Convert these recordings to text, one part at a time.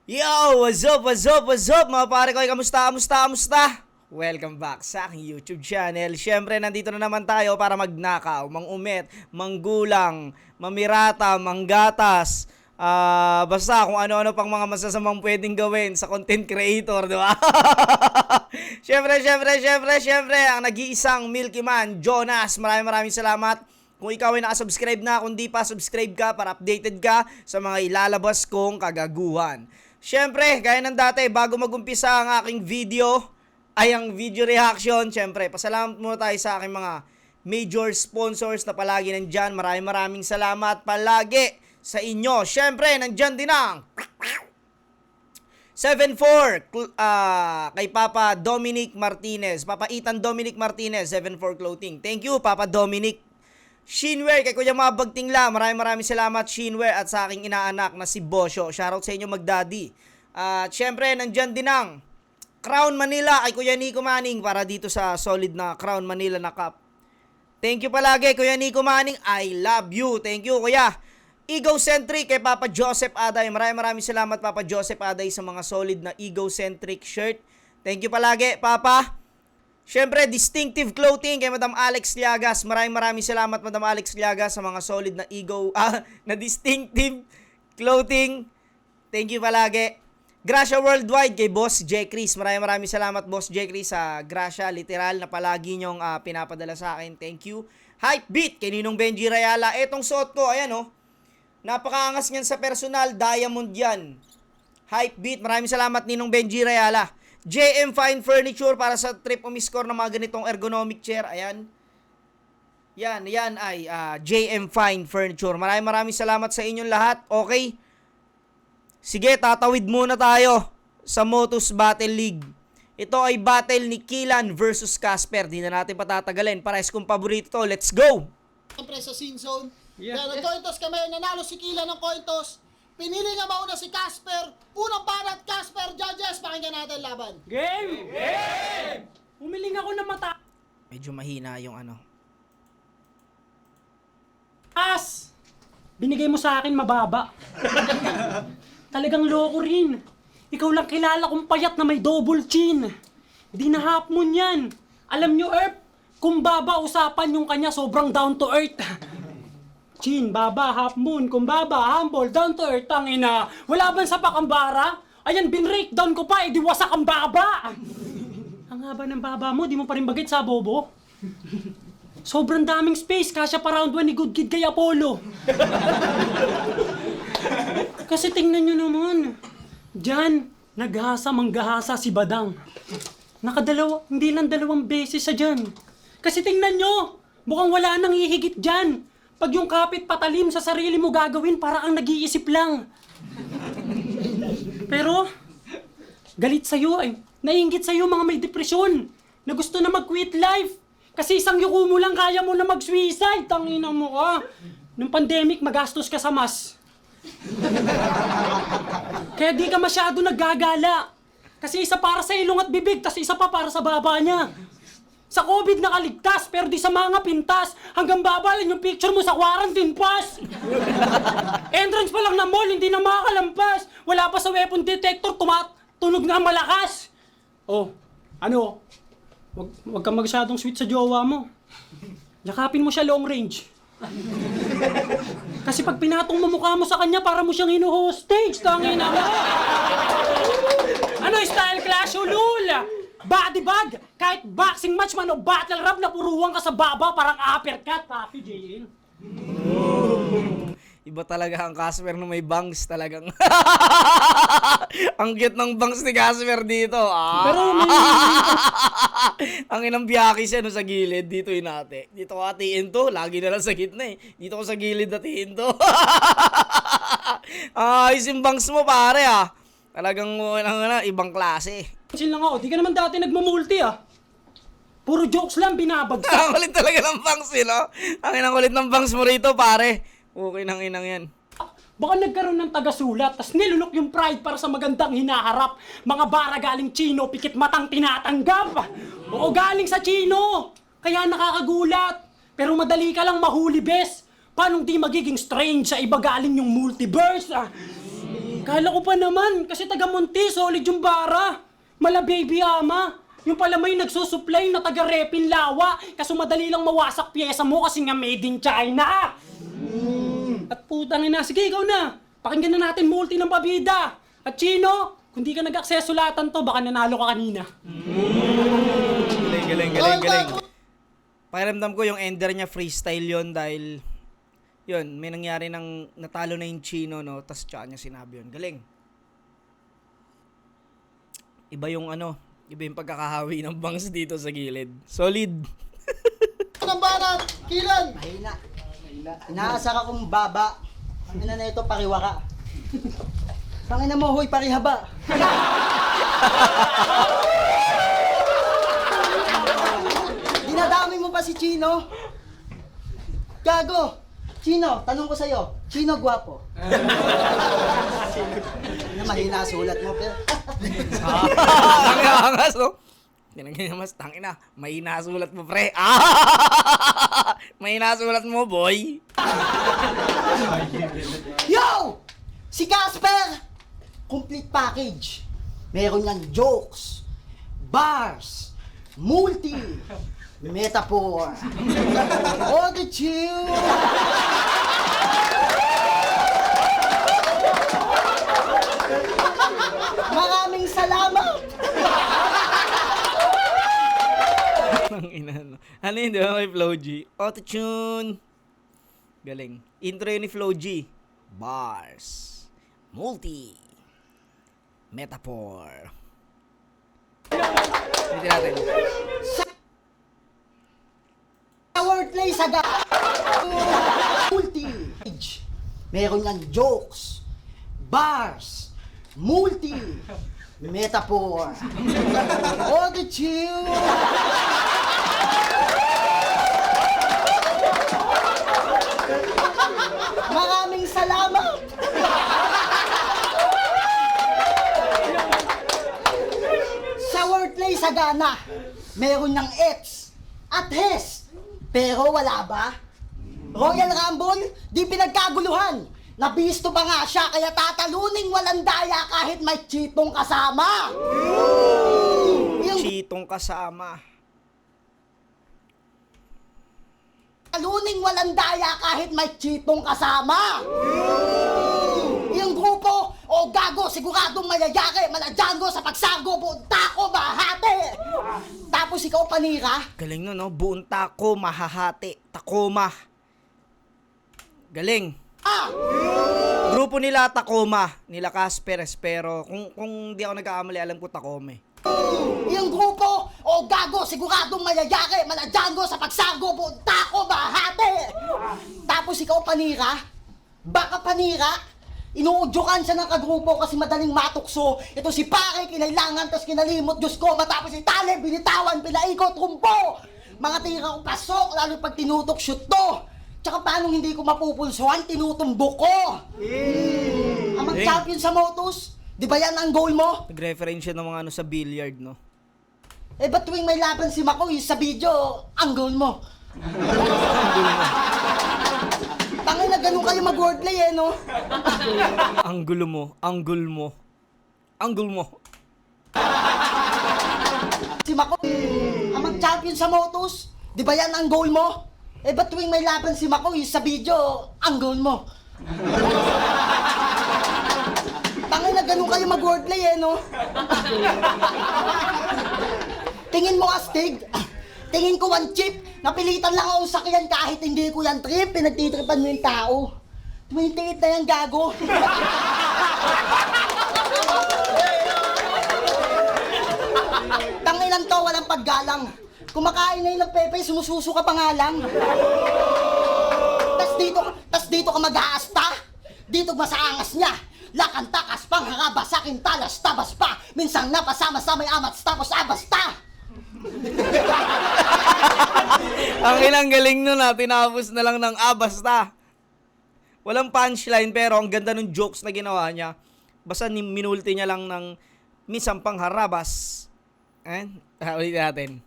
Yo! What's up? What's up? What's up? Mga pare ko, kamusta? Welcome back sa aking YouTube channel. Siyempre, nandito na naman tayo para magnakaw, mangumit, manggulang, mamirata, manggatas, basta kung ano-ano pang mga masasamang pwedeng gawin sa content creator, di ba? Siyempre, ang nag-iisang Milky Man, Jonas. Maraming salamat. Kung ikaw ay nakasubscribe na, kung di pa, subscribe ka para updated ka sa mga ilalabas kong kagaguhan. Siyempre, gaya ng dati, bago magumpisa ang aking video, ay ang video reaction, siyempre, pasalamat muna tayo sa aking mga major sponsors na palagi nandyan. Maraming salamat palagi sa inyo. Siyempre, nandyan din ang 7-4 kay Papa Dominic Martinez. Papa Ethan Dominic Martinez, 7-4 Clothing. Thank you, Papa Dominic. Shinware, kay Kuya Mabag Tingla, maraming salamat Shinware, at sa aking inaanak na si Bosyo. Shoutout sa inyo magdaddy. At syempre, nandyan din ang Crown Manila kay Kuya Nico Manning para dito sa solid na Crown Manila na cup. Thank you palagi Kuya Nico Manning, I love you. Thank you Kuya. Egocentric kay Papa Joseph Aday. Maraming salamat Papa Joseph Aday sa mga solid na Egocentric shirt. Thank you palagi Papa. Siyempre, Distinctive Clothing kay Madam Alex Liagas. Maraming salamat Madam Alex Liagas sa mga solid na na Distinctive Clothing. Thank you palagi. Gracia Worldwide kay Boss J. Chris. Maraming salamat Boss J. Chris sa Gracia literal na palagi nyong pinapadala sa akin. Thank you. Hype Beat kay Ninong Benji Rayala. Etong suot ko, ayan oh. Napakaangas niyan sa personal, diamond yan. Hype Beat. Maraming salamat Ninong Benji Rayala. JM Fine Furniture para sa trip umiscore ng mga ganitong ergonomic chair. Ayan. Yan ay JM Fine Furniture. Maraming salamat sa inyong lahat. Okay. Sige, tatawid muna tayo sa Motus Battle League. Ito ay battle ni Killan versus Casper. Di na natin patatagalin. Parehas kong paborito to. Let's go! Siyempre sa scene zone. Yeah. Kaya nag-cointos kami, nanalo si Killan ng cointos. Pinili nga mauna si Casper. Unang banat, Casper. Judges, pakinggan natin laban. Game! Game! Umiling ako na mata. Medyo mahina yung ano. As! Binigay mo sa akin mababa. Talagang loko rin. Ikaw lang kilala kong payat na may double chin. Di na half moon yan. Alam nyo, Earth, kung baba usapan yung kanya, sobrang down to earth. Chin, baba, half moon, kung baba, humble, down to earth, tangina. Wala bang sapak ang bara? Ayan, binreakdown ko pa, di wasak ang baba. Ang haba ng baba mo, di mo pa rin bagit sa bobo. Sobrang daming space, kasya pa round 1 ni Good Kid kay Apollo. Kasi tingnan nyo naman, dyan, manggahasa si Badang. Hindi lang dalawang beses sa dyan. Kasi tingnan nyo, mukhang wala nang hihigit dyan. Pag yung kapit patalim sa sarili mo gagawin, para ang nag-iisip lang. Pero, galit sa'yo ay, naiinggit sa'yo mga may depresyon, na gusto na mag-quit life. Kasi isang yuko mo lang kaya mo na mag-suicide, tangina mo ka. Nung pandemic, magastos ka sa mas. Kaya di ka masyado naggagala. Kasi isa para sa ilong at bibig, tas isa pa para sa baba niya. Sa COVID nakaligtas, pero di sa mga pintas. Hanggang babalin yung picture mo sa quarantine pass. Entrance pa lang ng mall, hindi na makakalampas. Wala pa sa weapon detector, tunog na malakas. Oh, ano? Wag kang masyadong sweet sa jowa mo. Yakapin mo siya long range. Kasi pag pinatong mo mukha mo sa kanya, para mo siyang hino-hostage, tangina mo. Ano, style clash ulul? Body bag, kahit boxing match man o battle rap, napuruan ka sa baba, parang uppercut, papi, JN. Iba talaga ang Casper na may bangs talagang. Ang cute ng bangs ni Casper dito. Pero Ang inang biyaki siya no, sa gilid. Dito inate. Dito ko hatiin to. Lagi na lang sa gitna eh. Dito ko sa gilid hatiin to. Ayos yung bangs mo pare Talagang ibang klase. Chill lang ako, di ka naman dati nagmumulti Puro jokes lang binabagsak. Ang kulit talaga ng bangs no? Ang inang kulit ng bangs mo rito pare. Okay nang inang yan. Baka nagkaroon ng taga-sulat, tas nilunok yung pride para sa magandang hinaharap. Mga bara galing Chino, pikit matang tinatanggap. Oo, galing sa Chino. Kaya nakakagulat. Pero madali ka lang mahuli, bes. Paano di magiging strange sa iba galing yung multiverse? Kala ko pa naman, kasi taga Monte, solid yung bara. Mala baby ama. Yung pala may nagsusupply na taga Repin Lawa. Kaso madali lang mawasak pyesa mo kasi nga made in China. At putang ina, sige ikaw na. Pakinggan na natin multi ng pabida. At Chino, kung di ka nag-aksesulatan to, baka nanalo ka kanina. Galing. Pakiramdam ko yung ender niya freestyle yon dahil yun, may nangyari ng natalo na yung Chino, no? Tas tsaka niya sinabi yun. Galing. Iba yung pagkakahawi ng bangs dito sa gilid. Solid. Ng banat, Kilan. Mahina. Inaasar akong baba. Ang ina na ito, pariwaka. Pangina mo, hoy, parihaba. Dinadami mo pa si Chino. Gago. Chino, tanong ko sa'yo. Chino gwapo. Ano, mahina sulat mo, pero. Angas, no? Mas tangina, may nasulat mo, pre. May nasulat mo, boy. Yo! Si Casper! Complete package. Meron niyang jokes, bars, multi, metaphor, attitude. Maraming salamat! Ang ina, no? Ano yun, di ba? May Flow G. Auto-tune. Galing. Intro yun ni Flow G. Bars. Multi. Metaphor. Hindi natin. Sa wordplay sa multi. Meron niyang jokes, bars, multi, metaphor, attitude. Maraming salamat! Sa wordplay sagana, meron ng X at HES, pero wala ba? Royal Rumble, di pinagkaguluhan. Nabisto pa nga siya, kaya tataluning walang daya kahit may chitong kasama. Yung Chitong kasama. taluning walang daya kahit may chitong kasama. Yung grupo, o gago, siguradong mayayari, maladyango sa pagsago, buong tako, mahate. Tapos ikaw panira, Galing no, no? Buong tako, mahahati. Takoma. Galing. Grupo nila Tacoma, nila Casper, pero kung di ako nagkakamali, alam ko Tacoma. yung grupo, o gago, siguradong mayayari, maladyango sa pagsago, buong tako, mahate. Tapos ikaw panira, baka panira, inuudyokan siya ng kagrupo kasi madaling matukso. Ito si pare, kinailangan, tas kinalimot, Diyos ko, matapos itali, binitawan, pinaikot, rumpo. Mga tira ko pasok, lalo pag tinutok, shoot to. Tsaka paano hindi ko mapupulsuhan, tinutumbok ko. Amang Ding. champion sa motos, di ba yan ang goal mo? Nag-reference siya ng mga sa billiard, no? Eh ba't tuwing may laban si Makoy sa video, ang goal mo? Tangin na ganun kayo mag-wordplay eh, no? Angulo mo, anggol mo. Anggol mo. Si Makoy, amang champion sa motos, di ba yan ang goal mo? Eh ba't tuwing may laban si Makoy sa video, ang goal mo? Tangin na ganun kayo mag-wordplay eh, no? Tingin mo astig? Tingin ko one chip, napilitan lang akong sakyan kahit hindi ko yan trip, pinagtitripan mo yung tao. 28 na yan, gago. Tangilan to, walang paggalang. Kumakain na yung nagpepe, sumususo ka pa nga lang. Tas dito ka mag-aasta. Dito masaangas niya. Lakanta, kaspang, haraba, sakin, talas, tabas pa. Minsang napasama sa may amats, tapos abasta. Ang ilang galing nun ha, tinapos na lang ng basta. Walang punchline pero ang ganda ng jokes na ginawa niya. Basta minulti niya lang ng minsan pang harabas. Ulit natin.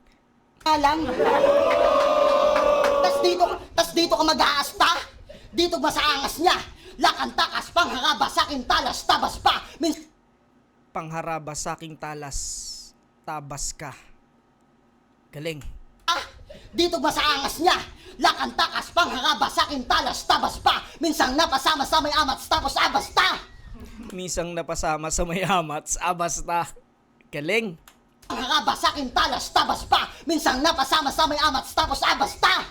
Alang. Tas dito ka mag-aasta. Dito masaangas niya. Lakantakas, pangharaba, sakin talas, tabas pa. Pangharaba sa aking talas, tabas ka. Galing. Dito ba sa angas niya? Lakantakas, pangharaba, sakin talas, tabas pa. Minsang napasama sa may amats, tapos abasta. Misang napasama sa may amats, abasta. Galing. Pangharaba, sakin talas, tabas pa. Minsang napasama sa may amats, tapos abasta.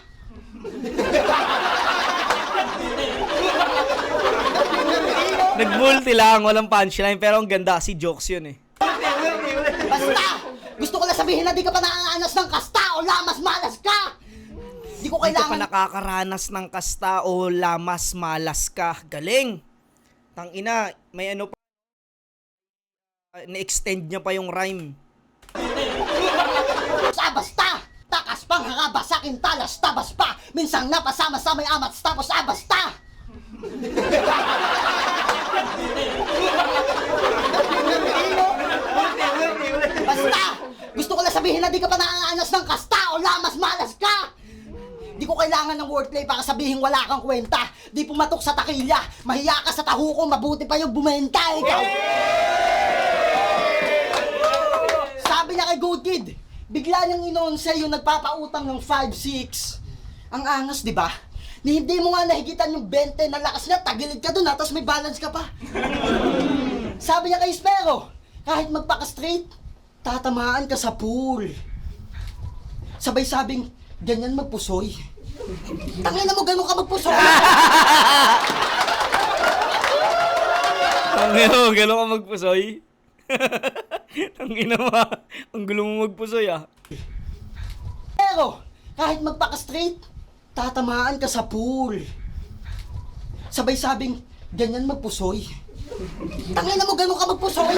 Nag-multi lang, walang punchline, pero ang ganda kasi jokes yun eh. Basta! Gusto ko lang sabihin na di ka pa nakakanas ng kasta o lamas malas ka! Di ko Hindi ka pa kailangan... nakakaranas ng kasta o lamas malas ka. Galing. Tangina, may ano pa. Na-extend niya pa yung rhyme. Basta! Takas pang haraba sa akin talas tabas pa. Minsang napasama sa may amats tapos abasta. Basta! Gusto ko lang sabihin na di ka pa nakakanas ng kasta o lamas malas ka. Di ko kailangan ng wordplay para sabihin wala kang kwenta. Di pumatok sa takilya. Mahiya ka sa tahuko, mabuti pa yung bumenta. Ikaw! Sabi niya kay Good Kid, bigla niyang inonse yung nagpapautang ng 5-6. Ang angas, di ba? Ni hindi mo nga nahigitan yung 20 na lakas niya, tagilid ka dun ha, tapos may balance ka pa. Sabi niya kay Spero, kahit magpaka-straight, tatamaan ka sa pool. Sabay sabing, ganyan magpusoy. Tangina mo, ganun ka magpusoy. Gano'n ka magpusoy? Tangina mo, ang gulo mo magpusoy ah. Pero, kahit magpaka-straight, tatamaan ka sa pool. Sabay sabing, ganyan magpusoy. Tangina mo, ganun ka magpusoy.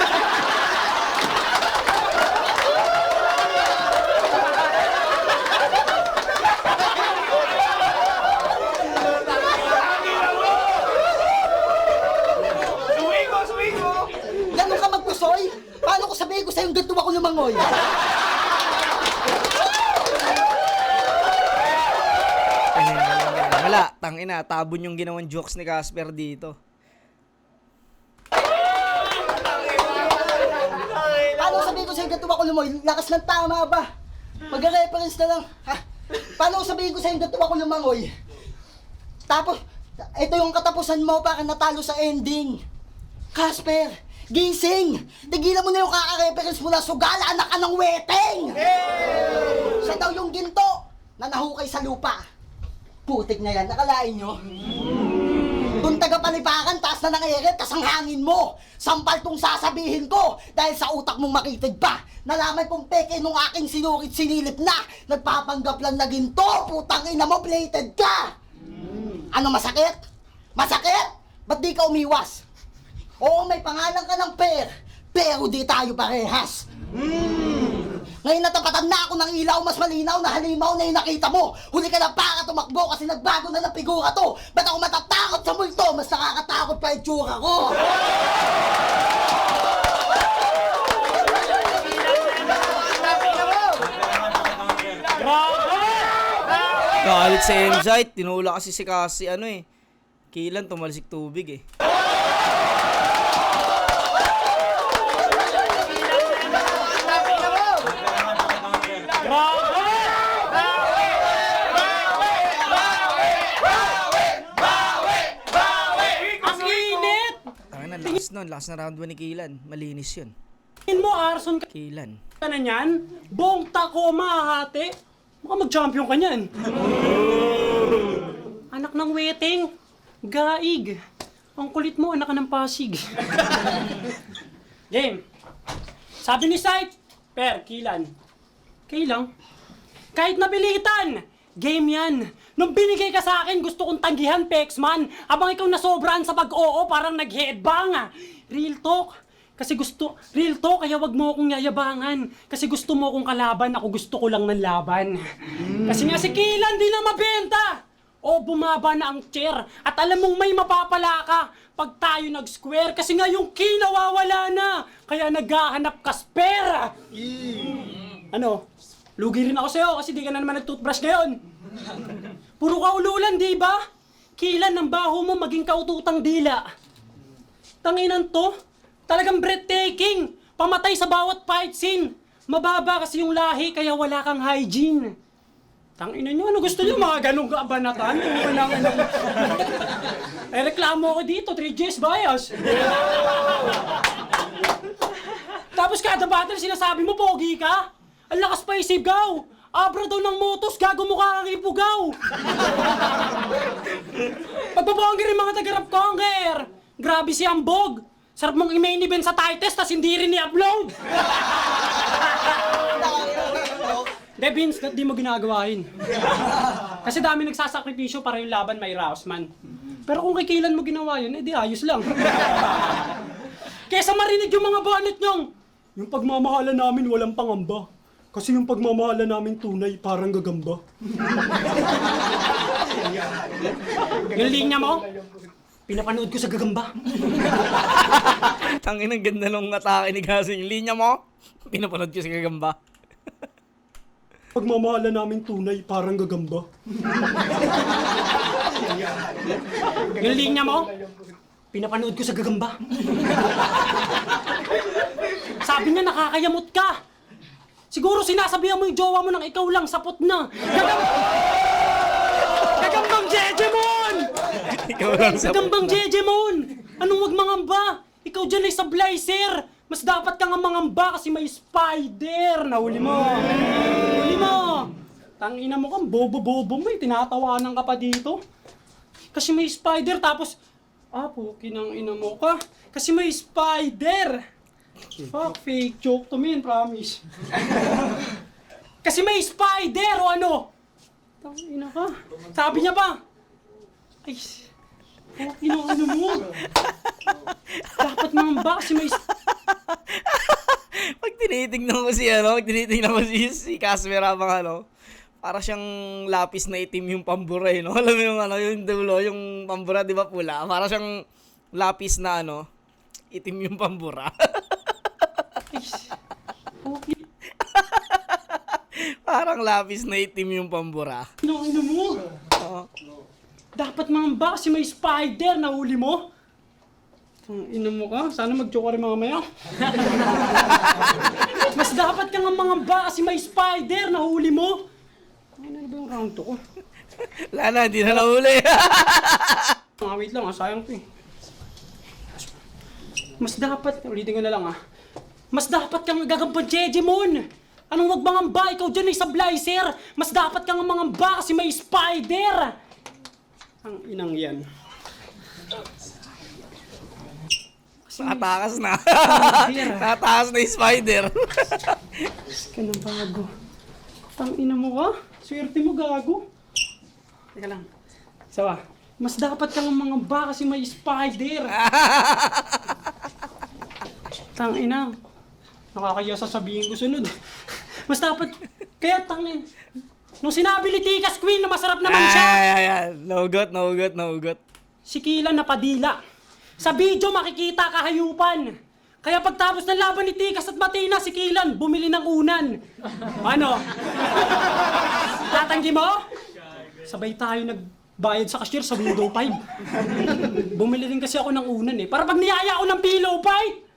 Ganun ka magpusoy? Paano ko sabihin ko sa'yo ganito ako lumangoy? Wala, tangina, tabon yung ginawang jokes ni Casper dito. Paano ko sabihin ko sa'yo ganito ako lumangoy? Lakas ng tama ba? Mag-reference na lang. Ha? Paano ko sabihin ko sa'yo ganito ako lumangoy? Tapos, ito yung katapusan mo para natalo sa ending. Casper, gising! Tigilan mo na yung kaka-reference mo na sugala, anak ka ng weteng! Siya daw yung ginto na nahukay sa lupa. Putik na yan, nakalain nyo? Kung taga-palipakan, taas na ng eret, tas ang hangin mo. Sampal tong sasabihin ko, dahil sa utak mong makitid pa. Nalaman kong peke nung aking sinurit sinilip na. Nagpapanggap lang na ginto, putang ina mo, plated ka! Ano masakit? Masakit? Ba't di ka umiwas? Oo, may pangalan ka ng pero di tayo parehas. Ngayon natapatan na ako ng ilaw, mas malinaw na halimaw na yung nakita mo. Huli ka na para tumakbo kasi nagbago na ng figura to. Ba't ako matatakot sa multo? Mas nakakatakot pa yung tsura ko. Galit si Emzite, tinula kasi si ano eh. Kilan tumalsik tubig eh. Ang init! Tangina, lakas na round 1 ni Kilan. Malinis yun. Tingin mo, Arson, ka Kilan. na niyan? Buong tako mahahati? Mukhang mag-champion ka niyan. Anak ng weting. Gaig. Ang kulit mo, anak ka ng Pasig. Game. Sabi ni Sight, Kilan. Kailang? Kahit napilitan, game yan. Nung binigay ka sa akin, gusto kong tanggihan, Pexman. Abang ikaw nasobrahan sa pag-oo, parang nag-headbang. Real talk. Real talk, kaya wag mo akong yayabangan. Kasi gusto mo akong kalaban, ako gusto ko lang ng laban. Kasi nga si Kilan di na mabenta. O bumaba na ang chair. At alam mong may mapapala ka pag tayo nag-square. Kasi nga yung key nawawala na. Kaya naghahanap ka spare. Ano? Lugi rin ako sa'yo kasi di ka na naman nag-toothbrush ngayon. Puro kaululan, di ba? Kilan ng baho mo maging kaututang dila. Tanginan to, talagang breathtaking. Pamatay sa bawat fight scene. Mababa kasi yung lahi kaya wala kang hygiene. Tanginan nyo, ano gusto nyo? Mga ganong kabanatan? Reklamo ako dito, 3Gs bias. Tapos kada battle sinasabi mo, pogi ka? Ang lakas pa isigaw! Abra daw ng motos, gago mukha kang ipugaw! Pagbabangi rin mga taga-rap conger! Grabe si Ambog! Sarap mong i-main event sa Titus, tas hindi rin i-upload! De, Vince, di mo ginagawain. Kasi dami nagsasakripisyo para yung laban may Rausman. Pero kung kikilan mo ginawa yun, edi ayos lang. Kesa marinig yung mga banat nyong, yung pagmamahalan namin walang pangamba. Kasi yung pagmamahalan namin tunay parang gagamba. Yung linya mo, pinapanood ko sa gagamba. Tangin, ang ganda nung atake ni Gasing. Linya mo, pinapanood ko sa gagamba. Pagmamahalan namin tunay parang gagamba. Yung linya mo, pinapanood ko sa gagamba. Sabi niya nakakayamot ka. Siguro sinasabihan mo yung jowa mo nang ikaw lang sapot na. Gagambang Jejemon! Ikaw lang sa Gagambang Jejemon! Anong wag mangamba? Ikaw dyan ay sablay, sir! Mas dapat kang mangamba kasi may spider! Nahuli mo! Nahuli mo! Tangina mo kang bobo-bobo mo eh. Tinatawanan ka pa dito. Kasi may spider tapos... pukinang ina mo ka. Kasi may spider! Fuck, fake joke to me, promise. Kasi may spider o ano? Tangina ka. Sabi niya pa. Ay, ano mo? Dapat mangamba kasi may... Pag tinitignan ko si Casper habang para siyang lapis na itim yung pambura no? Alam mo yung yung dulo, yung pambura di ba pula? Para siyang lapis na itim yung pambura. Parang lapis na itim yung pambura. Ano mo? Dapat mangamba kasi may spider, nahuli mo? Ina mo ka? Sana mag-joke ka rin mamaya. Mas dapat kang mangamba kasi may spider, nahuli mo? Ano ba yung round to ko? Wala na, hindi na nahuli. Wait lang sayang to eh. Mas dapat, ulitin ko na lang mas dapat kang gagambang Jejemon! Anong wag mangamba? Ikaw dyan ay sablay, sir! Mas dapat kang mangamba kasi may spider! Ang inang yan. Tatakas na. Tatakas na yung spider. Ka na bago. Tang ina mo ka? Swerte mo gago. Teka lang. Sawa. Mas dapat kang mangamba kasi may spider. Tang ina. Nakakaya sasabihin ko sunod. Mas dapat... Kaya tangin. Nung sinabi ni Tikas Queen na masarap naman siya. Naugot. Si Kila napadila. Sa video makikita kahayupan. Kaya pagtapos ng laban ni Tikas at Matina, si Kilan bumili ng unan. Ano? Tatanggi mo? Sabay tayo nagbayad sa cashier sa window 5. Bumili din kasi ako ng unan eh. Para pag niyaya ako ng pillow fight.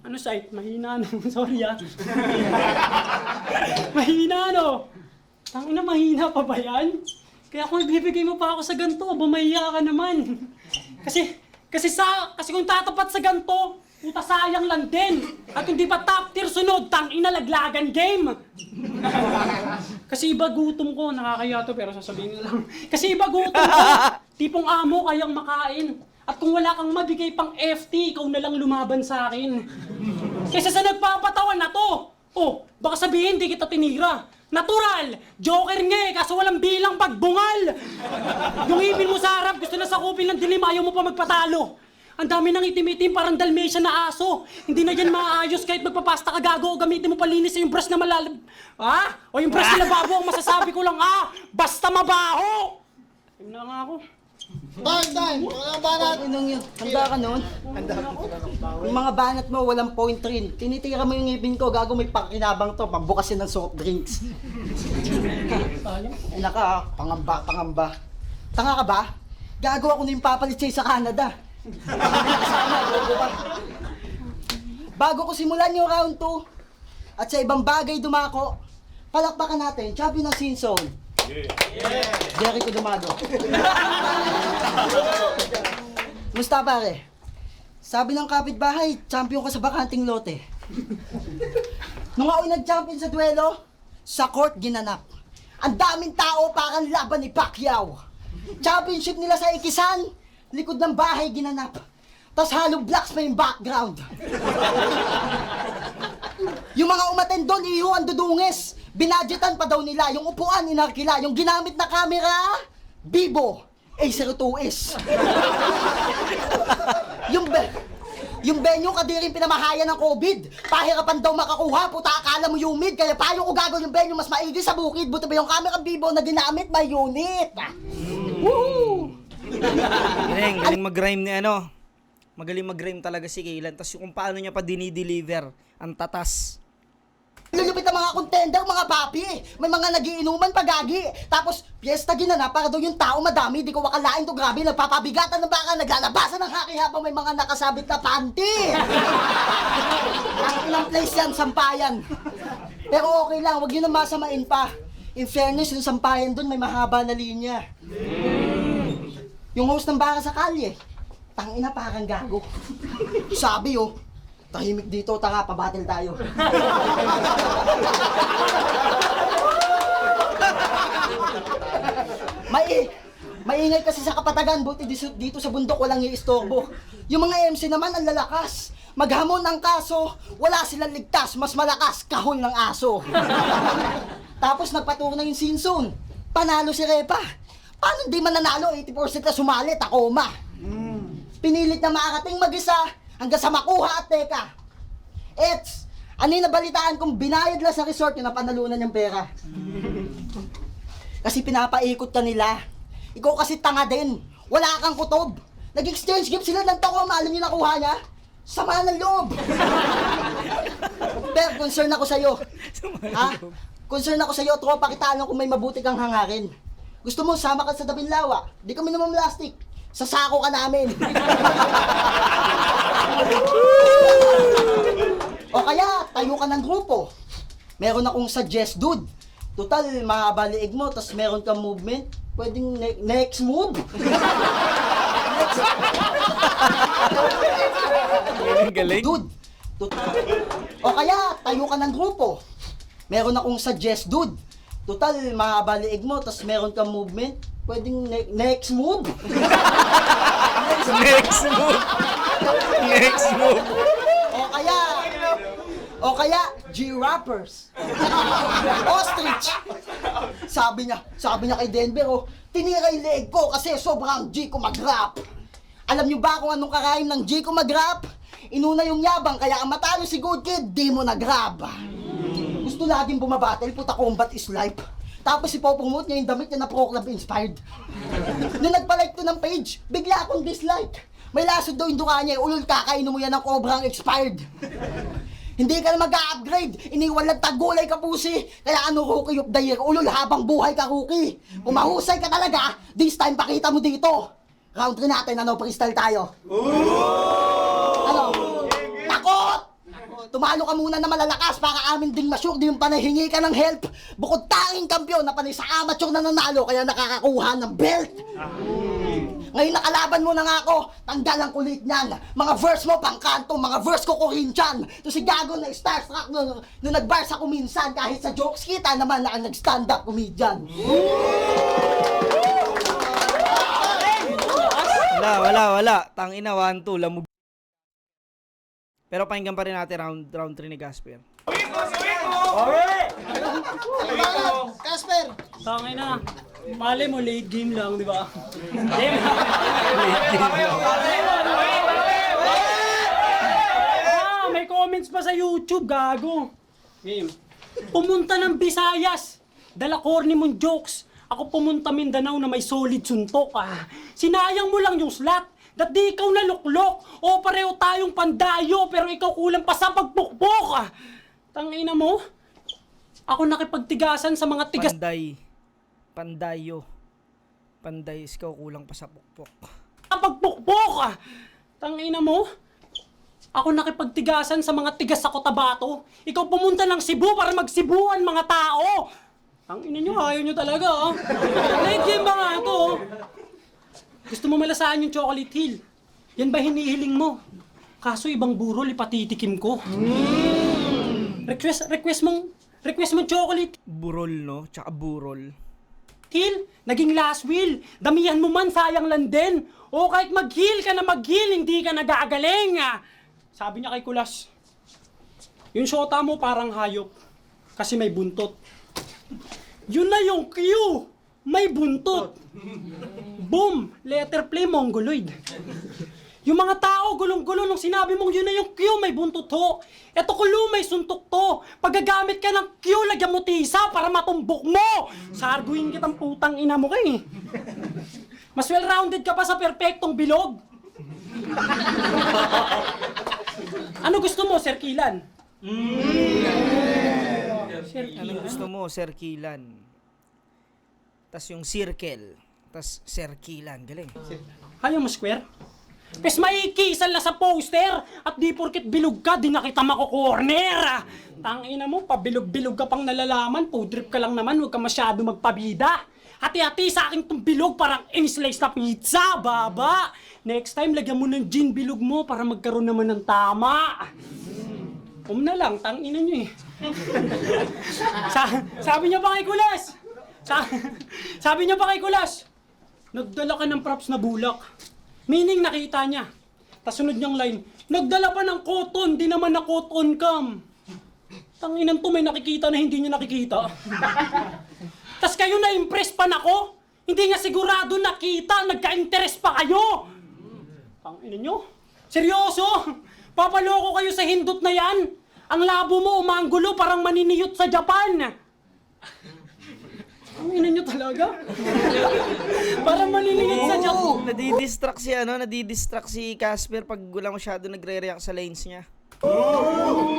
Ano site? Mahina sorry Mahina Tangina, mahina pa ba yan? Kaya kung ibibigay mo pa ako sa ganito, bumahiya ka naman. Kasi kung tatapat sa ganito, puta sayang lang din. At hindi pa top tier sunod, tangina laglagan game. Kasi iba gutom ko, nakakaya to pero sasabihin na lang. Kasi iba gutom ko, tipong amo kayang makain. At kung wala kang mabigay pang FT, ikaw na lang lumaban sa akin. Kaysa sa nagpapatawan na to. Baka sabihin di kita tinira. Natural! Joker nga eh, kaso walang bilang pagbungal! Yung ipin mo sa harap, gusto na sakupin ng dilim, ayaw mo pa magpatalo. Ang dami ng itim-itim, parang Dalmatian na aso. Hindi na yan maayos kahit magpapasta ka gago o gamitin mo palinis yung brush na malalim. O yung brush na lababo, ang masasabi ko lang, basta mabaho! Ayun na nga ako. Time! Walang banat! Handa ka nun? Yung mga banat mo, walang point rin. Tinitira mo yung ngipin ko, gago may pangkinabang to, pambukas yun ng soft drinks. Ay naka, pangamba. Tanga ka ba? Gagawa ko na yung papalit sa'yo sa Canada. Bago ko simulan yung round 2, at sa ibang bagay dumako, palakpakan natin, champion ng Sin Zone. Jericho Dumago. Musta pare? Sabi ng kapitbahay, champion ka sa bakanting lote. Nung ako'y nag-champion sa duelo, sa court ginanap. Ang daming tao parang laban ni Pacquiao. Championship nila sa Ikisan, likod ng bahay ginanap. Tapos hollow blocks pa yung background. Yung mga umaten doon, iho ang dudungis. Binadgetan pa daw nila. Yung upuan, inarkila. Yung ginamit na camera, Vivo A02S. Yung venue kadiring pinamahayan ng COVID. Pahirapan daw makakuha, puta akala mo humid. Kaya payo ko gagawin yung venue mas maigi sa bukid. Buti ba yung camera Vivo na ginamit, may unit. Woo! Galing mag-rhyme ni ano. Magaling mag-rhyme talaga si Kaylan. Tapos kung paano niya pa dinideliver. Ang tatas. Lulupit ang mga contender, mga papi. May mga nagiinuman pagagi. Tapos, piyesta ginanap para daw yung tao madami. Di ko wakalain to, grabe. Nagpapabigatan ng baka, naglalabasan ng haki habang may mga nakasabit na panty. Ang ilang place yan, sampayan. Pero okay lang, huwag yun na masamain pa. In fairness, yung sampayan dun may mahaba na linya. Yung host ng baka sa kalye, tangina parang gago. Sabi tahimik dito, tanga, pabattle tayo. Maingay kasi sa kapatagan, buti dito sa bundok walang iistorbo. Yung mga MC naman ang lalakas. Maghamon ang kaso, wala silang ligtas, mas malakas, kahon ng aso. Tapos nagpaturo na yung Sin Zone. Panalo si Repa. Paano di mananalo? 80% na sumali, takoma. Pinilit na makakating mag-isa hanggang sa makuha at teka. Ano yung nabalitaan kong binayad lang sa resort yung napanalunan niyang pera? Kasi pinapaikot ka nila. Ikaw kasi tanga din. Wala kang kutob. Nag-exchange gift sila ng takoma. Alam niyo nakuha niya? Sama ng loob. Pero concern ako sa'yo. Ha? Concern ako sa'yo, tropa kita alam kung may mabuti kang hangarin. Gusto mo sama ka sa Dabinlawa? Di kami naman plastic. Sasako ka namin. O kaya, tayo ka ng grupo. Meron akong suggest, dude. Total, mahaba liig mo, tas meron kang movement. Pwedeng next move. Galing. Dude. O kaya, tayo ka ng grupo. Meron akong suggest, dude. Total, mahaba liig mo, tas meron kang movement. Pwedeng next move. Next move. Next move. O kaya, G-Rappers. Ostrich. Sabi niya kay Denver, tinira yung leg ko kasi sobrang G ko mag-rap. Alam niyo ba kung anong kakain ng G ko mag-rap? Inuna yung yabang, kaya ang matalo si Good Kid, di mo nag-rap. Gusto laging bumabattle, puta combat is life. Tapos ipopromote niya yung damit niya na Pro Club inspired. Nung nagpa-like to ng page, bigla akong dislike. May lasod daw yung duka niya, ulol kakainin mo yan ng Cobrang expired. Hindi ka na mag-upgrade, iniwan lang tagulay ka pusi. Kaya ano rookie of the year, ulol habang buhay ka rookie. Kung mahusay ka talaga, this time pakita mo dito. Round 3 natin, freestyle tayo. Ano? Takot! Tumalo ka muna na malalakas para amin ding ma-sure di yung panahingi ka ng help. Bukod tanging kampiyon na panay sa amateur na nanalo kaya nakakakuha ng belt. Ngayon nakalaban mo na nga ako, tanggal ang kulit niyan. Mga verse mo pangkanto, mga verse ko Corinthian. To si Gago na starstruck nung nag-bar sa kuminsan kahit sa jokes kita naman na ang nag-stand-up comedian. Wala. Tangina, 1-2. Lamog. Pero pakinggan pa rin natin round 3 ni Gasper. Casper, Tangay na. Mali mo, late game lang, di ba? May comments pa sa YouTube, gago. Game. Pumunta ng Visayas. Dala corny mong jokes. Ako pumunta Mindanao na may solid suntok. Sinayang mo lang yung slot. Dat di ikaw naluklok. O pareho tayong pandayo pero ikaw kulang pa sa pagpukpok. Tangina mo. Ako nakipagtigasan sa mga tigas. Pandayo. Panday, ikaw kulang pa sa pukpok. Pagpukpok ah! Tangina mo? Ako nakipagtigasan sa mga tigas sa Cotabato. Ikaw pumunta ng Cebu para magsibuan mga tao. Tangina nyo, ayaw nyo talaga ah. Late game ba nga ito? Gusto mo malasaan yung Chocolate Hill? Yan ba hinihiling mo? Kaso ibang burol, ipatitikim ko. Request mong chocolate Burol, no? Tsaka burol. Hill, naging last will. Damihan mo man, sayang lang din. O kahit mag-heal ka na mag-heal, hindi ka nagagaling. Sabi niya kay Kulas, yung shota mo parang hayop kasi may buntot. Yun na yung cue, may buntot. Boom, letter play mongoloid. Yung mga tao, gulong-gulo nung sinabi mong yun na yung cue, may buntot ho. Eto kulo, may suntok to. Paggagamit ka ng cue, lagyan mo tisa para matumbok mo. Sarguin kitang putang ina mo kay. Mas well-rounded ka pa sa perpektong bilog. Ano gusto mo, Sir Kilan? Sir Anong Kilan? gusto mo, Sir Kilan? Tas yung circle. Tas Sir Kilan. Galing. Ayaw mo square? Pes maikisal na sa poster at di porkit bilog ka, di na kita mako-corner. Tangina mo, pabilog-bilog ka pang nalalaman, pudrip ka lang naman, huwag ka masyado magpabida. Hati-hati sa akin tong bilog, parang in-slice na pizza, baba. Next time, lagyan mo ng gin bilog mo para magkaroon naman ng tama. Na lang, tangina nyo eh. Sabi niya pa kay Kulas, sabi niya pa kay Kulas, nagdala ka ng props na bulak. Meaning nakita niya. Tas sunod niyang line, nagdala pa ng cotton, di naman na cotton cam. Tanginan to, may nakikita na hindi niya nakikita. Tas kayo na-impress pa nako? Hindi nga sigurado nakita, nagka-interest pa kayo. Tanginan niyo? Seryoso? Papaloko kayo sa hindot na yan? Ang labo mo, umanggulo, parang maniniyot sa Japan. Tanginan niyo talaga? Parang maniniyot sa Japan. Nadidistract si Casper pag wala masyado nagre-react sa lines niya.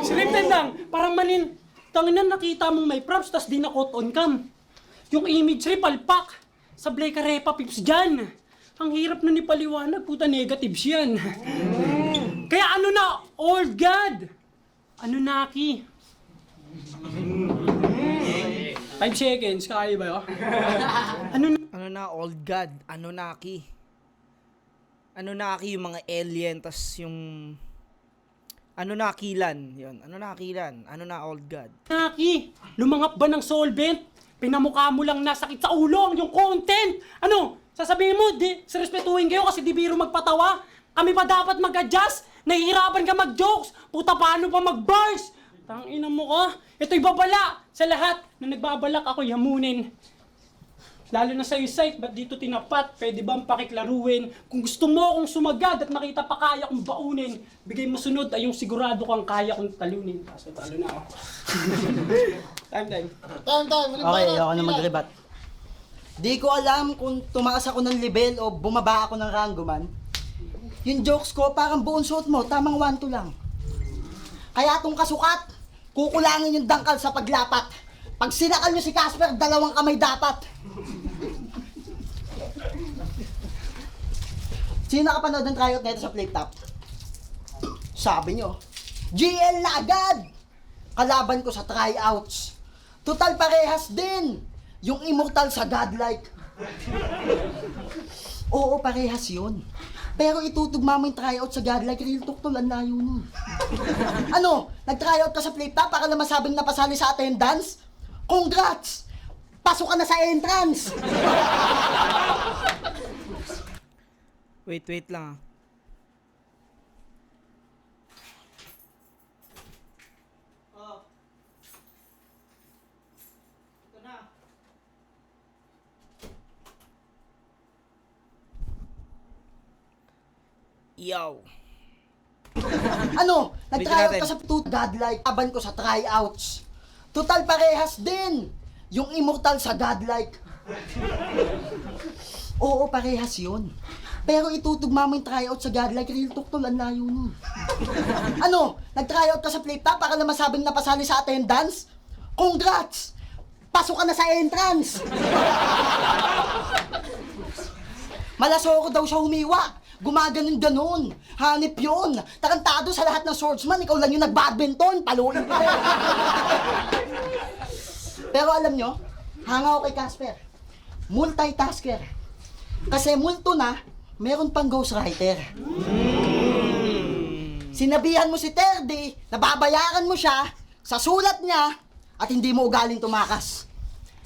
Selected lang, parang tanginan nakita mong may props, tas di na quote on cam. Yung imagery, palpak. Sablay ka repa, pips dyan. Ang hirap na ni paliwanag, puta negatives yan. Kaya ano na, old god? Ano na, Aki? 5 seconds, kaya ba yun? Ano na, old god? Anunnaki? Anunnaki yung mga alien, tas yung... Anunnakilan, yun. Anunnakilan. Ano na, old god? Aki, lumangap ba ng solvent? Pinamukha mo lang na sakit sa ulo yung content. Ano? Sasabihin mo, respetuhin kayo kasi di biro magpatawa. Kami pa dapat mag-adjust. Nahihirapan ka mag-jokes. Puta, paano pa mag-bars? Tangina mo ka. Ito'y babala sa lahat na nagbabalak ako yamunin. Lalo na sa'yo, Site, ba't dito tinapat? Pwede bang pakiklaruin? Kung gusto mo akong sumagad at nakita pa kaya kong baunin, bigay mo sunod ay yung sigurado kang kaya kong talunin. Kaso talo na ako. Time. Time. Okay, ako na mag-rebat. Di ko alam kung tumaas ako ng level o bumaba ako ng rango man. Yung jokes ko, parang buong suot mo, tamang 1-2 lang. Kaya itong kasukat, kukulangin yung dangkal sa paglapat. Pag sinakal nyo si Casper, 2 kamay dapat. Sino nakapanood ng tryout nito sa plate top? Sabi nyo, GL na agad! Kalaban ko sa tryouts. Total parehas din. Yung immortal sa godlike. Oo, parehas yun. Pero itutugma mo yung tryout sa godlike, real talk tol, ang layo nun. Ano, nag-tryout ka sa plate top para na masabing napasali sa attendance? Congrats! Pasok ka na sa entrance! Wait lang ah. Ito na. Yo. Ano, nag-tryout natin. ka sa godlike, laban ko sa tryouts. Total parehas din. Yung immortal sa godlike. Oo, parehas yun. Pero itutugma mo yung tryout sa godlike, real talk tol, ang layo nun. Ano, nag-tryout ka sa plate top para na masabing napasali sa attendance? Congrats! Pasok ka na sa entrance! Malasoko daw siya humiwa. Gumaganon-ganon. Hanip yun. Tarantado sa lahat ng swordsman. Ikaw lang yung nag-badminton. Paluin ko. Pero alam nyo, hanga ako kay Casper. Multitasker. Kasi multo na, meron pang ghostwriter. Sinabihan mo si Terdy, nababayaran mo siya sa sulat niya at hindi mo ugaling tumakas.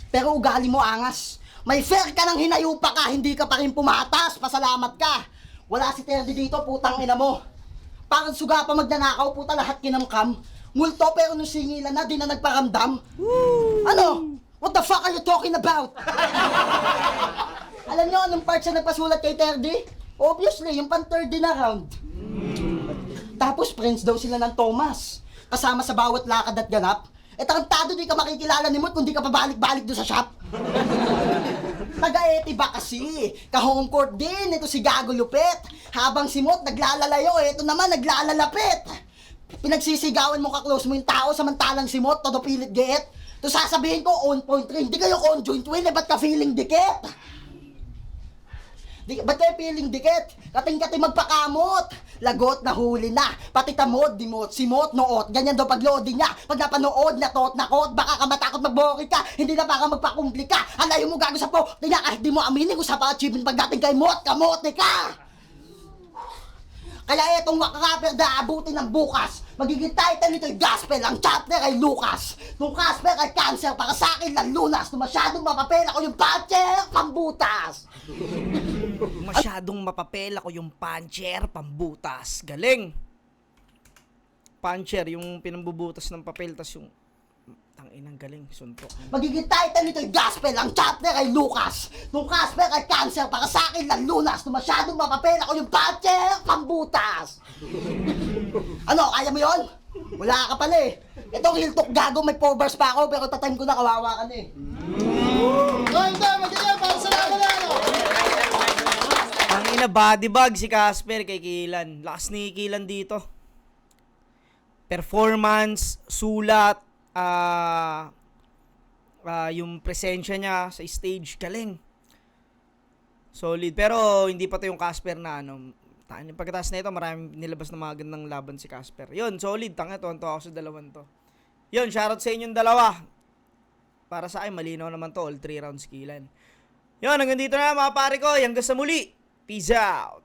Pero ugali mo angas. May fair ka ng hinayupa ka, hindi ka pa rin pumatas. Pasalamat ka. Wala si Terdy dito, putang ina mo. Parang suga pa magnanakaw, puta lahat kinamkam. Multo pero nung singilan na, di na nagparamdam. Ano? What the fuck are you talking about? Alam nyo anong part siya nagpasulat kay Terdy? Obviously, yung pan-30 na round. Tapos friends daw sila ng Thomas. Kasama sa bawat lakad at ganap. Eh tarantado di ka makikilala ni Mot kung di ka pabalik-balik doon sa shop. Taga-eti ba kasi? Ka-home court din, ito si Gago Lupit. Habang si Mot naglalalayo, ito naman naglalalapit. Pinagsisigawan mo ka-close mo yung tao samantalang si Mot, todo pilit geet. To sasabihin ko, on point rin. Hindi kayo conjoint twin, eh ba't ka feeling dikit? Ba't kayo feeling dikit? Kating-kating magpakamot. Lagot na huli na. Pati tamod, dimot, simot, noot. Ganyan daw pag-loading niya. Pag napanood, natot, nakot. Baka ka matakot magbokit ka. Hindi na baka magpakumpli ka. Alayo mo gago sa po. Tingnan kahit di mo aminin kung sa pa-achievement pagdating kay Mot, kamote ka. Kaya etong wakakaper na abutin ng bukas. Magiging title nito'y gospel. Ang chapter ay Lucas. Nung Casper ay cancer para sa akin ng lunas. Nung masyadong mapapel ako yung patcher, pambutas. Masyadong mapapel ako yung puncher, pambutas. Galing. Puncher, yung pinambubutas ng papel, tas yung tanginang galing, suntok. Magiging title nito'y gospel. Ang chapter ay Lucas. Nung Casper ay cancer para sa akin ng lunas. Nung masyadong mapapel ako yung patcher, pambutas. Ano, kaya mo yun? Wala ka pala eh. Itong Hilltop gago, may 4 bars pa ako, pero tatime ko na kawawa ka na eh. Hindi, magiging para sa laban na ano. Ang ina, body bag si Casper kay Kilan. Lakas ni Kilan dito. Performance, sulat, yung presensya niya sa stage, galing. Solid. Pero hindi pa to yung Casper na ano. Pagkatapos na ito, maraming nilabas na mga gandang laban si Casper. Yun, solid. Tanga to. Anto ako sa dalawan to. Yun, shoutout sa inyong dalawa. Para sa akin, malinaw naman to. All 3 rounds Kilan. Yun, hanggang dito na mga pare ko. Hanggang sa muli. Peace out.